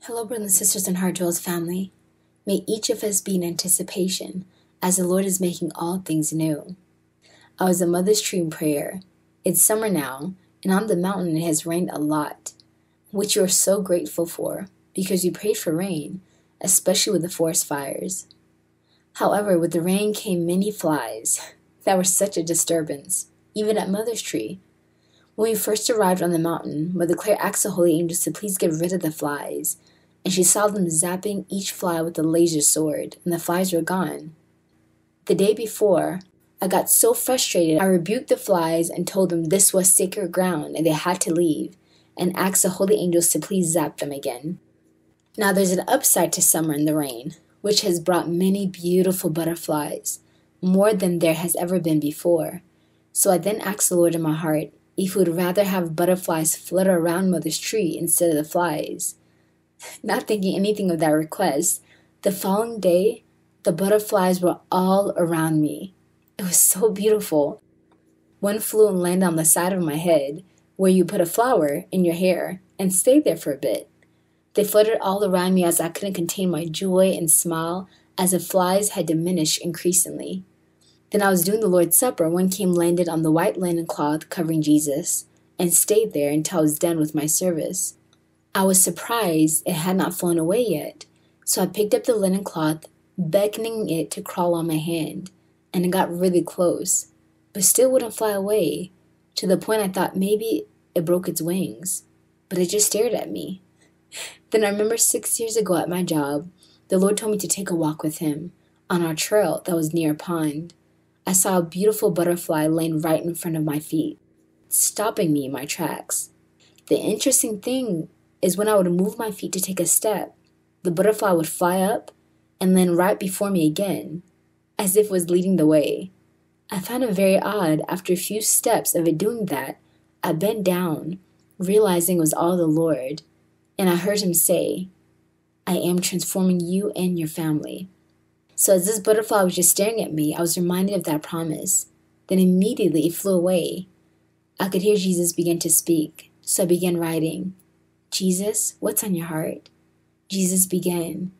Hello, brothers and sisters and Heartdwellers family. May each of us be in anticipation as the Lord is making all things new. I was a mother's tree in prayer. It's summer now, and on the mountain it has rained a lot, which you are so grateful for because you prayed for rain, especially with the forest fires. However, with the rain came many flies that were such a disturbance, even at mother's tree. When we first arrived on the mountain, Mother Claire asked the holy angels to please get rid of the flies, and she saw them zapping each fly with a laser sword, and the flies were gone. The day before, I got so frustrated, I rebuked the flies and told them this was sacred ground and they had to leave, and asked the holy angels to please zap them again. Now there's an upside to summer and the rain, which has brought many beautiful butterflies, more than there has ever been before. So I then asked the Lord in my heart if he would rather have butterflies flutter around Mother's tree instead of the flies. Not thinking anything of that request, the following day, the butterflies were all around me. It was so beautiful. One flew and landed on the side of my head, where you put a flower in your hair, and stayed there for a bit. They fluttered all around me as I couldn't contain my joy and smile as the flies had diminished increasingly. Then I was doing the Lord's Supper. One came landed on the white linen cloth covering Jesus, and stayed there until I was done with my service. I was surprised it had not flown away yet, so I picked up the linen cloth, beckoning it to crawl on my hand, and it got really close, but still wouldn't fly away, to the point I thought maybe it broke its wings, but it just stared at me. Then I remember 6 years ago at my job, the Lord told me to take a walk with him on our trail that was near a pond. I saw a beautiful butterfly laying right in front of my feet, stopping me in my tracks. The interesting thing is when I would move my feet to take a step, the butterfly would fly up and land right before me again, as if it was leading the way. I found it very odd. After a few steps of it doing that, I bent down, realizing it was all the Lord, and I heard him say, "I am transforming you and your family." So as this butterfly was just staring at me, I was reminded of that promise. Then immediately it flew away. I could hear Jesus begin to speak, so I began writing, "Jesus, what's on your heart?" Jesus began,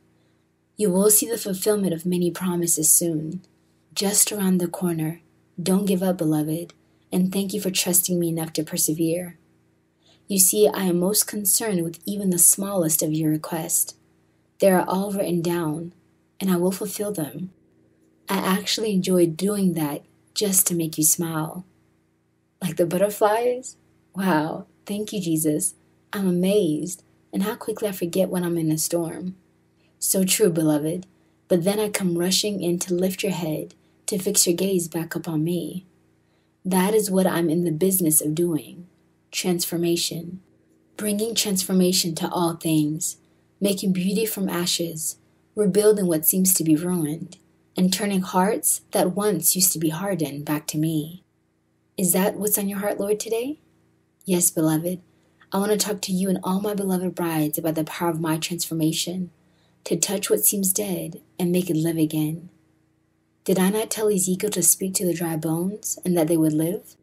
"You will see the fulfillment of many promises soon. Just around the corner. Don't give up, beloved, and thank you for trusting me enough to persevere. You see, I am most concerned with even the smallest of your requests. They are all written down, and I will fulfill them. I actually enjoy doing that just to make you smile." Like the butterflies? Wow, thank you, Jesus. I'm amazed, and how quickly I forget when I'm in a storm. So true, beloved, but then I come rushing in to lift your head, to fix your gaze back up on me. That is what I'm in the business of doing. Transformation. Bringing transformation to all things, making beauty from ashes, rebuilding what seems to be ruined, and turning hearts that once used to be hardened back to me. Is that what's on your heart, Lord, today? Yes, beloved. I want to talk to you and all my beloved brides about the power of my transformation, to touch what seems dead and make it live again. Did I not tell Ezekiel to speak to the dry bones and that they would live?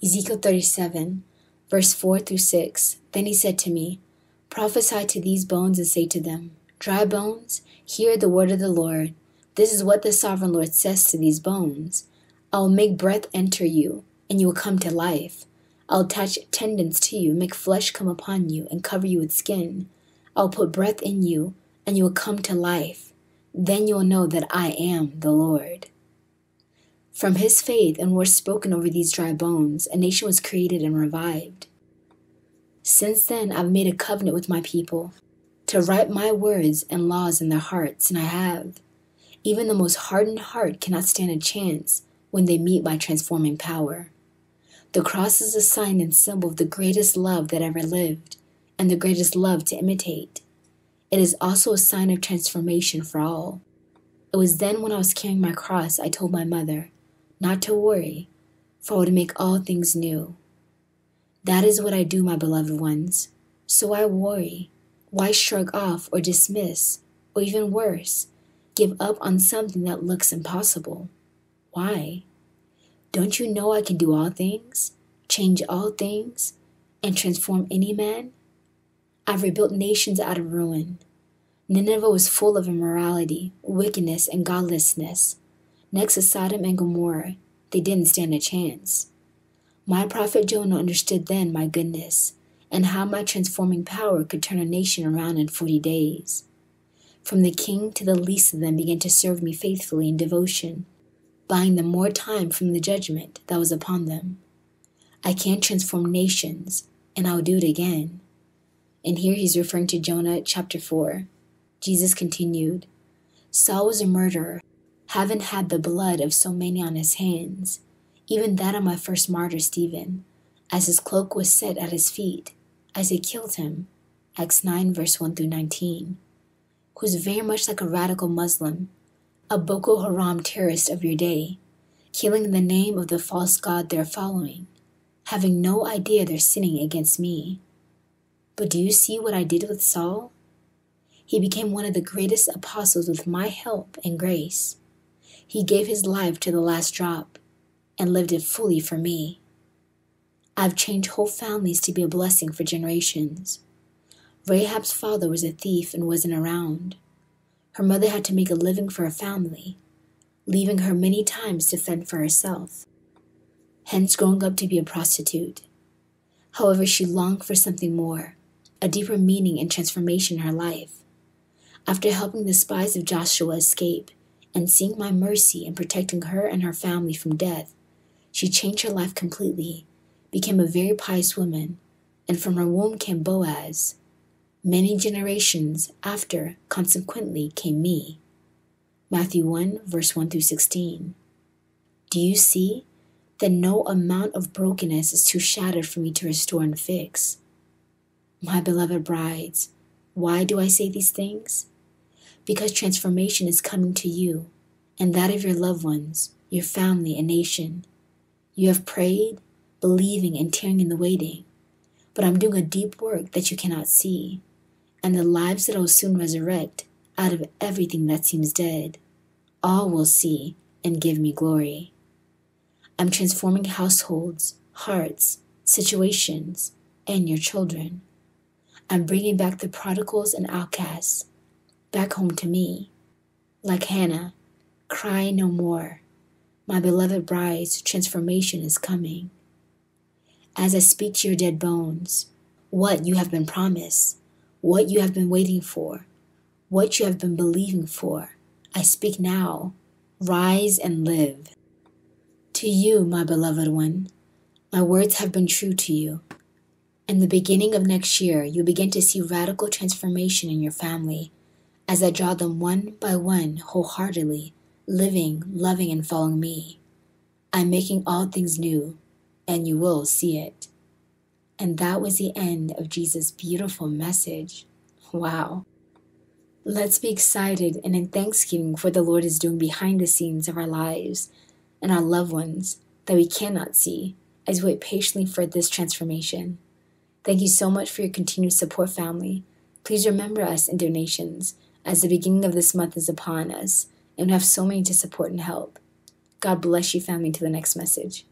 Ezekiel 37, verse 4 through 6. Then he said to me, "Prophesy to these bones and say to them, Dry bones, hear the word of the Lord. This is what the sovereign Lord says to these bones. I will make breath enter you, and you will come to life. I'll attach tendons to you, make flesh come upon you, and cover you with skin. I'll put breath in you, and you will come to life. Then you will know that I am the Lord." From his faith and words spoken over these dry bones, a nation was created and revived. Since then, I've made a covenant with my people, to write my words and laws in their hearts, and I have. Even the most hardened heart cannot stand a chance when they meet my transforming power. The cross is a sign and symbol of the greatest love that ever lived, and the greatest love to imitate. It is also a sign of transformation for all. It was then when I was carrying my cross, I told my mother not to worry, for I would make all things new. That is what I do, my beloved ones. So why worry? Why shrug off or dismiss, or even worse, give up on something that looks impossible? Why? Don't you know I can do all things, change all things, and transform any man? I've rebuilt nations out of ruin. Nineveh was full of immorality, wickedness, and godlessness. Next to Sodom and Gomorrah, they didn't stand a chance. My prophet Jonah understood then my goodness, and how my transforming power could turn a nation around in 40 days. From the king to the least of them began to serve me faithfully in devotion, buying them more time from the judgment that was upon them. I can transform nations, and I'll do it again. And here he's referring to Jonah chapter 4. Jesus continued, Saul was a murderer, having had the blood of so many on his hands, even that of my first martyr Stephen, as his cloak was set at his feet, as they killed him. Acts 9 verse 1 through 19. Who's very much like a radical Muslim, a Boko Haram terrorist of your day, killing in the name of the false god they're following, having no idea they're sinning against me. But do you see what I did with Saul? He became one of the greatest apostles with my help and grace. He gave his life to the last drop and lived it fully for me. I've changed whole families to be a blessing for generations. Rahab's father was a thief and wasn't around. Her mother had to make a living for her family, leaving her many times to fend for herself, hence growing up to be a prostitute. However, she longed for something more, a deeper meaning and transformation in her life. After helping the spies of Joshua escape and seeing my mercy in protecting her and her family from death, she changed her life completely, became a very pious woman, and from her womb came Boaz. Many generations after, consequently, came me. Matthew 1, verse 1 through 16. Do you see that no amount of brokenness is too shattered for me to restore and fix? My beloved brides, why do I say these things? Because transformation is coming to you and that of your loved ones, your family and nation. You have prayed, believing and tearing in the waiting, but I'm doing a deep work that you cannot see, and the lives that I will soon resurrect out of everything that seems dead, all will see and give me glory. I'm transforming households, hearts, situations, and your children. I'm bringing back the prodigals and outcasts back home to me. Like Hannah, cry no more. My beloved brides, transformation is coming. As I speak to your dead bones, what you have been promised, what you have been waiting for, what you have been believing for, I speak now. Rise and live. To you, my beloved one, my words have been true to you. In the beginning of next year, you'll begin to see radical transformation in your family as I draw them one by one wholeheartedly, living, loving, and following me. I'm making all things new, and you will see it. And that was the end of Jesus' beautiful message. Wow. Let's be excited and in thanksgiving for what the Lord is doing behind the scenes of our lives and our loved ones that we cannot see as we wait patiently for this transformation. Thank you so much for your continued support, family. Please remember us in donations as the beginning of this month is upon us and we have so many to support and help. God bless you, family, to the next message.